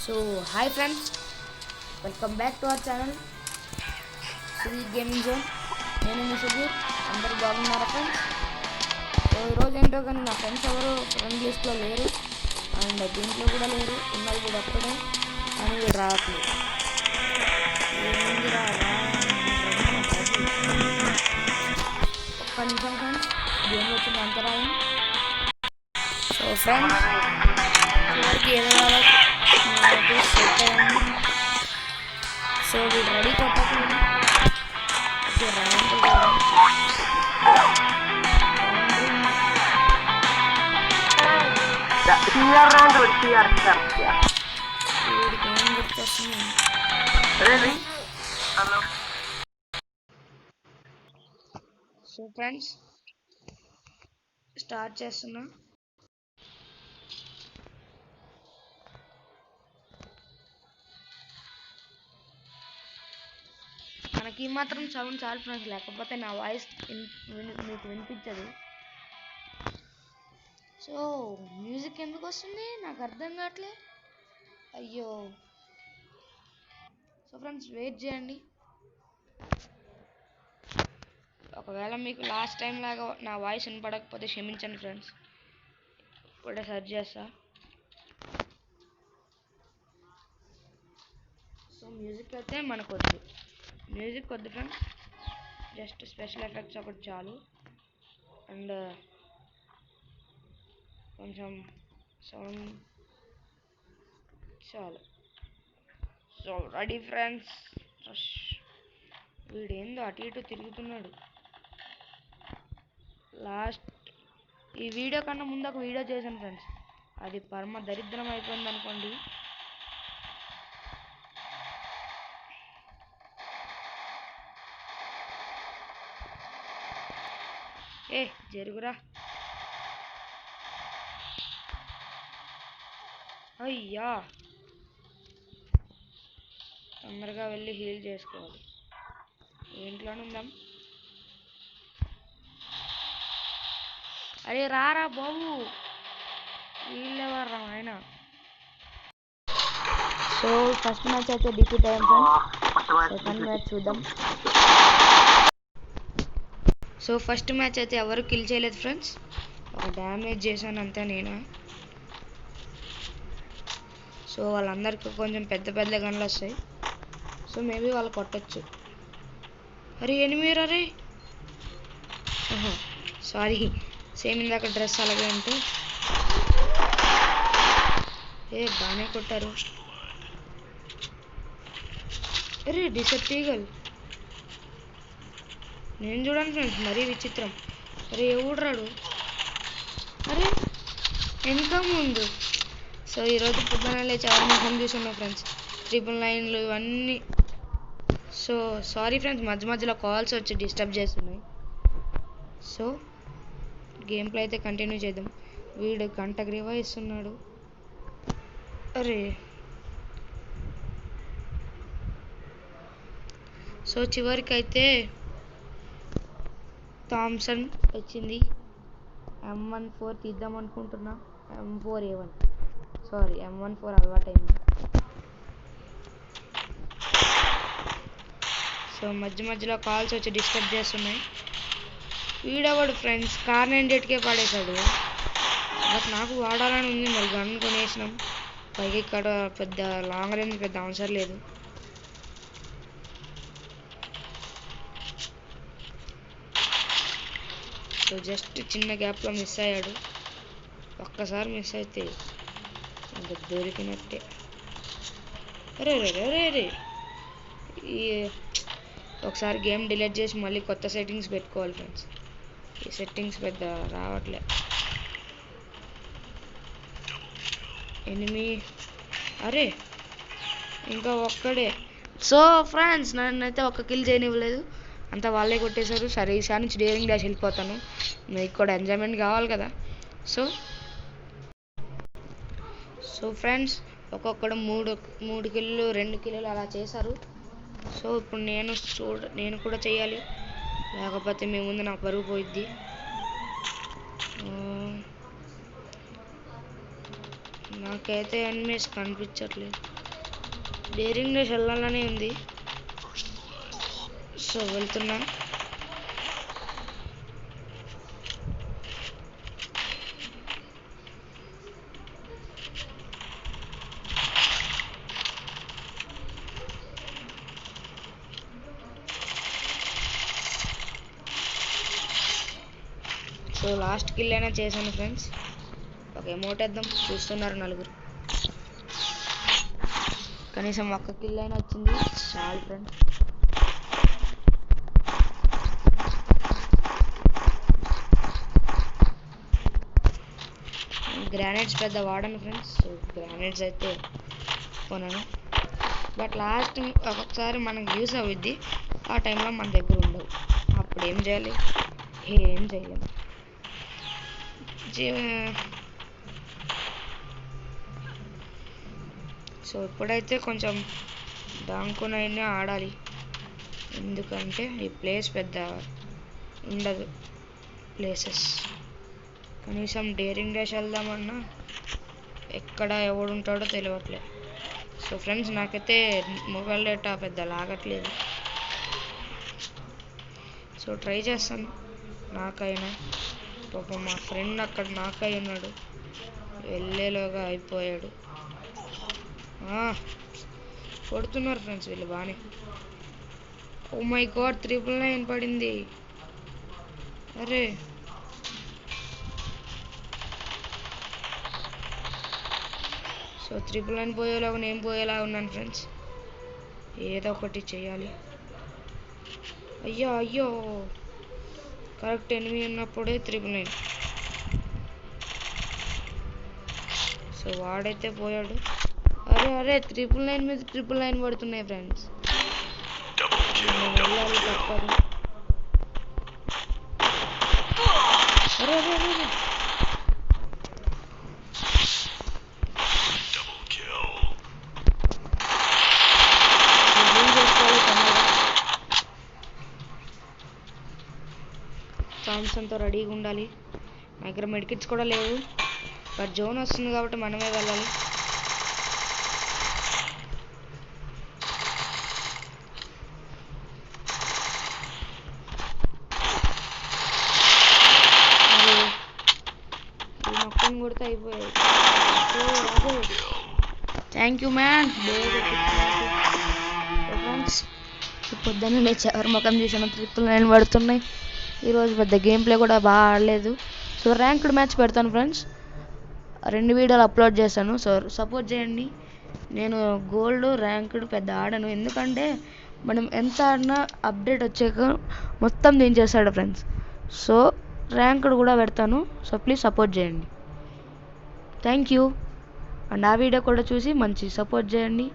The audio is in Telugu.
So hi friends, welcome back to our channel Sweet Gaming Zone. నేను మీ సుధీర్. అందరూ బాగున్నారా ఫ్రెండ్స్? సో ఈరోజు ఏంటో కానీ నా ఫ్రెండ్స్ ఎవరు ఫ్రెండ్ లిస్ట్లో లేరు అండ్ దీంట్లో కూడా లేరు, ఉన్నది కూడా ఒక్కడే కానీ వీడు రావట్లేదు. ఏముంది ఒక్క నిమిషం ఫ్రెండ్స్, గేమ్లో వచ్చిన అంతరాయం. సో ఫ్రెండ్స్ చివరికి ఏదో సెట్ అయ్యింది. సో వీడు రెడీ కొట్టకుండా సో ఫ్రెండ్స్ స్టార్ట్ చేస్తున్నా. మనకి మాత్రం సౌండ్ చాలు ఫ్రెండ్స్, లేకపోతే నా వాయిస్ మీకు వినిపించదు. సో మ్యూజిక్ ఎందుకు వస్తుంది నాకు అర్థం కావట్లే. అయ్యో. సో ఫ్రెండ్స్ వెయిట్ చేయండి. ఒకవేళ మీకు లాస్ట్ టైం లాగా నా వాయిస్ వినపడకపోతే క్షమించండి ఫ్రెండ్స్. ఇప్పుడే సెర్చ్ చేస్తా. సో మ్యూజిక్ అయితే మనకు వద్దు, మ్యూజిక్ వద్దు ఫ్రెండ్స్, జస్ట్ స్పెషల్ ఎఫెక్ట్స్ ఒకటి చాలు. అండ్ కొంచెం సౌండ్ చాలు. So ready friends. వీడేందో అటు ఇటు తిరుగుతున్నాడు. లాస్ట్ ఈ వీడియో కన్నా ముందు ఒక వీడియో చేశాను ఫ్రెండ్స్, అది పరమ దరిద్రం అయిపోయింది అనుకోండి. ఏ జరుగురా. అయ్యా, తొందరగా వెళ్ళి హీల్ చేసుకోవాలి. ఇంట్లోనే ఉందాం. అరే రారా బాబు, వీళ్ళెవర్రా ఆయన. సో ఫస్ట్ మ్యాచ్ అయితే డిఫీట్ అయ్యాం ఫ్రెండ్స్. సెకండ్ మ్యాచ్ చూద్దాం. సో ఫస్ట్ మ్యాచ్ అయితే ఎవరు కిల్ చేయలేదు ఫ్రెండ్స్, ఒక డ్యామేజ్ చేశాను అంతే నేను. సో వాళ్ళందరికీ కొంచెం పెద్ద పెద్ద గన్లు వస్తాయి. సో మేబీ వాళ్ళు కొట్టచ్చు. అరే ఎనిమిది అరే, సారీ, సేమ్ ఇందాక డ్రెస్ అలాగే ఉంటే. బాగానే కొట్టారు. అరే డిసెప్టీగల్, నేను చూడండి ఫ్రెండ్స్ మరీ విచిత్రం. అరే ఎవడ్రాడు, అరే వెనక ముందు. సో ఈరోజు పొద్దున లేచి ఎవరి ముఖం చూసున్నాం ఫ్రెండ్స్, 999 ఇవన్నీ. సో సారీ ఫ్రెండ్స్, మధ్య మధ్యలో కాల్స్ వచ్చి డిస్టర్బ్ చేస్తున్నాయి. సో గేమ్ ప్లే అయితే కంటిన్యూ చేద్దాం. వీడు గంటకు రివైవ్ ఇస్తున్నాడు. అరే సో చివరికి అయితే థామ్సన్ వచ్చింది. M14 తీద్దాం అనుకుంటున్నా. M4A1, సారీ M14 అలవాటైంది. సో మధ్య మధ్యలో కాల్స్ వచ్చి డిస్టర్బ్ చేస్తున్నాయి. వీడవాడు ఫ్రెండ్స్ కార్ 98కే పడేశాడు. బట్ నాకు వాడాలని ఉంది, మరి గన్ కొనేసినాం. పైకి ఇక్కడ పెద్ద లాంగ్ రేంజ్ పెద్ద అవసరం లేదు. సో జస్ట్ చిన్న గ్యాప్లో మిస్ అయ్యాడు. ఒక్కసారి మిస్ అయితే ఇంకా దొరికినట్టే. అరే రే రే రే, ఈ ఒకసారి గేమ్ డిలీట్ చేసి మళ్ళీ కొత్త సెట్టింగ్స్ పెట్టుకోవాలి ఫ్రెండ్స్. ఈ సెట్టింగ్స్ పెద్ద రావట్లే. అరే ఇంకా ఒక్కడే. సో ఫ్రెండ్స్ నన్నైతే ఒక్క కిల్ చేయనివ్వలేదు, అంతా వాళ్ళే కొట్టేశారు. సరే ఈసారి నుంచి డేరింగ్ డాష్ వెళ్ళిపోతాను, మీకు కూడా ఎంజాయ్మెంట్ కావాలి కదా. సో ఫ్రెండ్స్ ఒక్కొక్కడు మూడు కిల్లు 2 కిల్లులు అలా చేశారు. సో ఇప్పుడు నేను కూడా చేయాలి, లేకపోతే మీ ముందు నాకు బరువు పోయిద్ది. నాకైతే ఎనిమీస్ కనిపించట్లేదు. డేరింగ్ రేస్ వెళ్ళాలనే ఉంది. సో వెళ్తున్నా. సో లాస్ట్ కిల్ అయినా చేశాను ఫ్రెండ్స్. ఒక ఎమోట్ వేద్దాం. చూస్తున్నారు నలుగురు. కనీసం ఒక్క కిల్ అయినా వచ్చింది చాలు ఫ్రెండ్స్. గ్రానైట్స్ పెద్ద వాడను ఫ్రెండ్స్. సో గ్రానైట్స్ అయితే కొనను. బట్ లాస్ట్ ఒక్కొక్కసారి మనకు యూస్ అవుద్ది. ఆ టైంలో మన దగ్గర ఉండవు. అప్పుడు ఏం చేయాలి? ఏం చేయలేము. సో ఇప్పుడైతే కొంచెం దాంకునైనా ఆడాలి. ఎందుకంటే ఈ ప్లేస్ పెద్ద ఉండదు ప్లేసెస్. కనీసం డేరింగ్ డాష్ వెళ్దామన్నా ఎక్కడ ఎవడుంటాడో తెలియట్లేదు. సో ఫ్రెండ్స్ నాకైతే మొబైల్ డేటా పెద్ద లాగట్లేదు. సో ట్రై చేస్తాను నాకైనా. పాప మా ఫ్రెండ్ అక్కడ నాకై ఉన్నాడు. వెళ్ళేలోగా అయిపోయాడు. కొడుతున్నారు ఫ్రెండ్స్ వీళ్ళు బాగానే. ఓ మై గాడ్ 999 పడింది. అరే సో 999 పోయేలాగా నేను పోయేలా ఉన్నాను ఫ్రెండ్స్. ఏదో ఒకటి చేయాలి. అయ్యో కరెక్ట్ ఎనిమిది ఉన్నప్పుడే 999. సో వాడైతే పోయాడు. అరే 999 మీద 999 పడుతున్నాయి ఫ్రెండ్స్. వెళ్ళాలి తప్పదు. అరే థామ్సన్తో రెడీగా ఉండాలి. నా దగ్గర మెడికిట్స్ కూడా లేవు. బట్ జోన్ వస్తుంది కాబట్టి మనమే వెళ్ళాలి. మొక్కని కొడితే అయిపోయాయి. Thank you man. ఫ్రెండ్స్ పొద్దున్న లేచి ఎవరి ముఖం చూసాను 999 పడుతున్నాయి. ఈరోజు పెద్ద గేమ్ ప్లే కూడా బాగా ఆడలేదు. సో ర్యాంక్డ్ మ్యాచ్ పెడతాను ఫ్రెండ్స్. 2 వీడియోలు అప్లోడ్ చేశాను. సో సపోర్ట్ చేయండి. నేను గోల్డ్ ర్యాంక్డ్ పెద్ద ఆడను. ఎందుకంటే మనం ఎంత ఆడినా అప్డేట్ వచ్చాక మొత్తం దించేస్తాడు ఫ్రెండ్స్. సో ర్యాంక్డ్ కూడా పెడతాను. సో ప్లీజ్ సపోర్ట్ చేయండి. Thank you. అండ్ ఆ వీడియో కూడా చూసి మంచి సపోర్ట్ చేయండి.